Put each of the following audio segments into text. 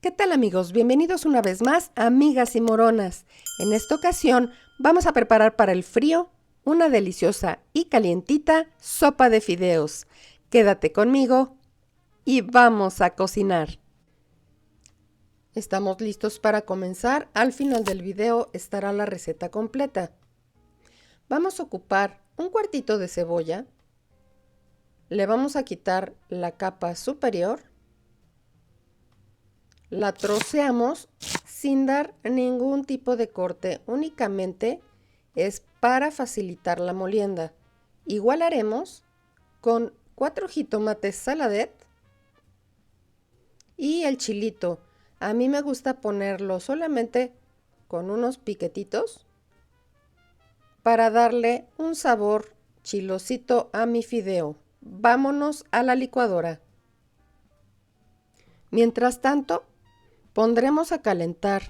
¿Qué tal amigos? Bienvenidos una vez más a Amigas y Moronas. En esta ocasión vamos a preparar para el frío una deliciosa y calientita sopa de fideos. Quédate conmigo y vamos a cocinar. Estamos listos para comenzar. Al final del video estará la receta completa. Vamos a ocupar un cuartito de cebolla. Le vamos a quitar la capa superior. La troceamos sin dar ningún tipo de corte, únicamente es para facilitar la molienda. Igual haremos con 4 jitomates saladet y el chilito. A mí me gusta ponerlo solamente con unos piquetitos para darle un sabor chilosito a mi fideo. Vámonos a la licuadora. Mientras tanto, pondremos a calentar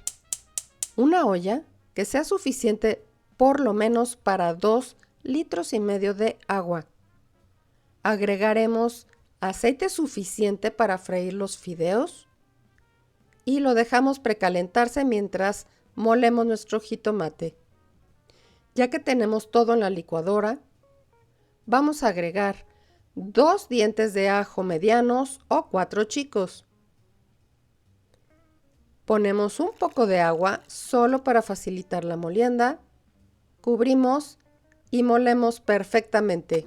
una olla que sea suficiente por lo menos para 2,5 litros de agua. Agregaremos aceite suficiente para freír los fideos y lo dejamos precalentarse mientras molemos nuestro jitomate. Ya que tenemos todo en la licuadora, vamos a agregar 2 dientes de ajo medianos o 4 chicos. Ponemos un poco de agua solo para facilitar la molienda, cubrimos y molemos perfectamente.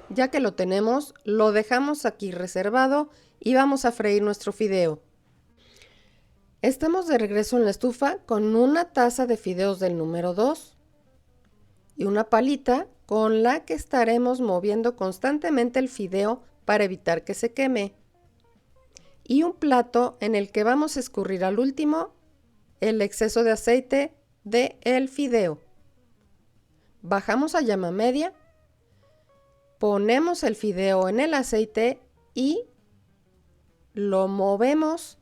Ya que lo tenemos, lo dejamos aquí reservado y vamos a freír nuestro fideo. Estamos de regreso en la estufa con una taza de fideos del número 2 y una palita con la que estaremos moviendo constantemente el fideo para evitar que se queme, y un plato en el que vamos a escurrir al último el exceso de aceite del fideo. Bajamos a llama media, ponemos el fideo en el aceite y lo movemos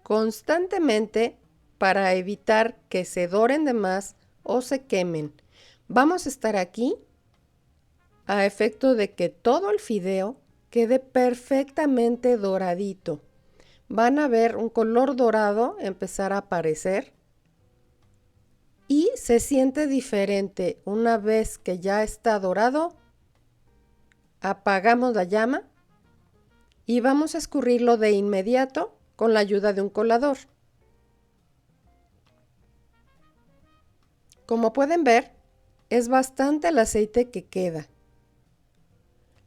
constantemente para evitar que se doren de más o se quemen. Vamos a estar aquí a efecto de que todo el fideo quede perfectamente doradito. Van a ver un color dorado empezar a aparecer y se siente diferente. Una vez que ya está dorado, apagamos la llama y vamos a escurrirlo de inmediato con la ayuda de un colador. Como pueden ver, es bastante el aceite que queda.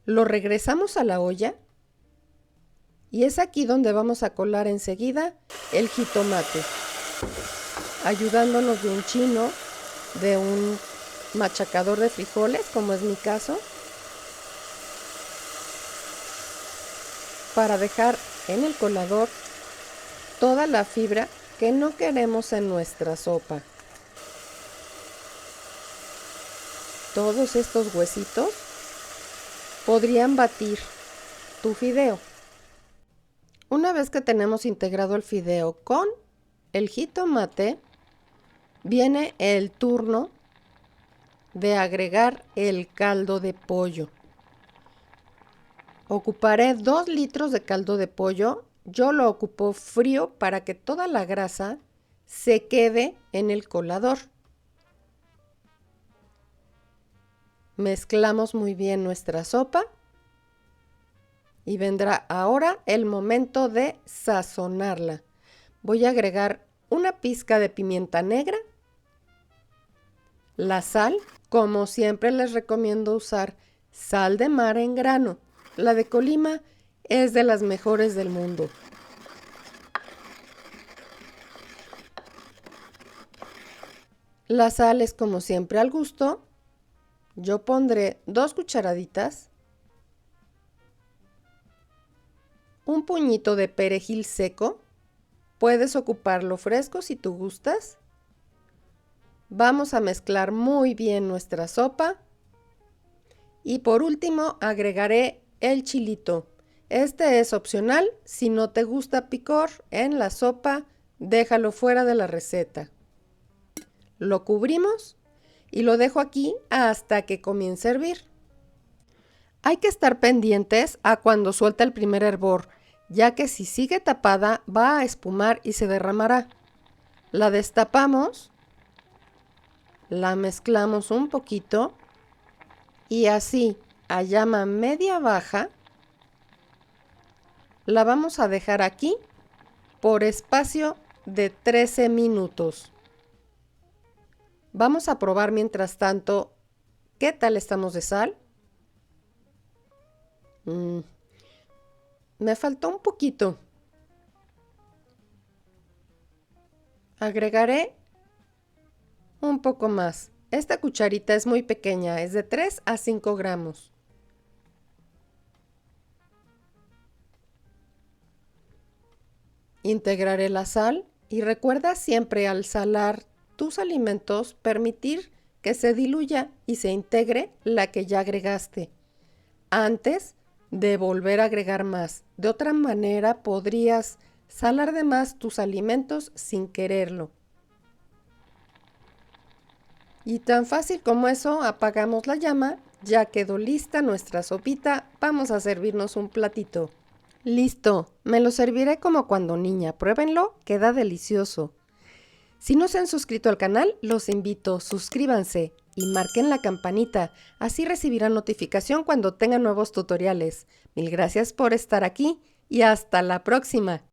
Lo regresamos a la olla y es aquí donde vamos a colar enseguida el jitomate, ayudándonos de un chino, de un machacador de frijoles, como es mi caso, para dejar en el colador toda la fibra que no queremos en nuestra sopa. Todos estos huesitos podrían batir tu fideo. Una vez que tenemos integrado el fideo con el jitomate, viene el turno de agregar el caldo de pollo. Ocuparé 2 litros de caldo de pollo. Yo lo ocupo frío para que toda la grasa se quede en el colador. Mezclamos muy bien nuestra sopa y vendrá ahora el momento de sazonarla. Voy a agregar una pizca de pimienta negra, la sal, como siempre les recomiendo usar sal de mar en grano. La de Colima es de las mejores del mundo. La sal es como siempre al gusto. Yo pondré 2 cucharaditas, un puñito de perejil seco, puedes ocuparlo fresco si tú gustas. Vamos a mezclar muy bien nuestra sopa y por último agregaré el chilito. Este es opcional, si no te gusta picor en la sopa, déjalo fuera de la receta. Lo cubrimos y lo dejo aquí hasta que comience a hervir. Hay que estar pendientes a cuando suelta el primer hervor, ya que si sigue tapada va a espumar y se derramará. La destapamos, la mezclamos un poquito y así a llama media baja la vamos a dejar aquí por espacio de 13 minutos. Vamos a probar mientras tanto qué tal estamos de sal. Me faltó un poquito. Agregaré un poco más. Esta cucharita es muy pequeña, es de 3 a 5 gramos. Integraré la sal y recuerda siempre al salar tus alimentos permitir que se diluya y se integre la que ya agregaste antes de volver a agregar más. De otra manera podrías salar de más tus alimentos sin quererlo. Y tan fácil como eso, apagamos la llama, ya quedó lista nuestra sopita, vamos a servirnos un platito. Listo, me lo serviré como cuando niña, pruébenlo, queda delicioso. Si no se han suscrito al canal, los invito, suscríbanse y marquen la campanita, así recibirán notificación cuando tengan nuevos tutoriales. Mil gracias por estar aquí y hasta la próxima.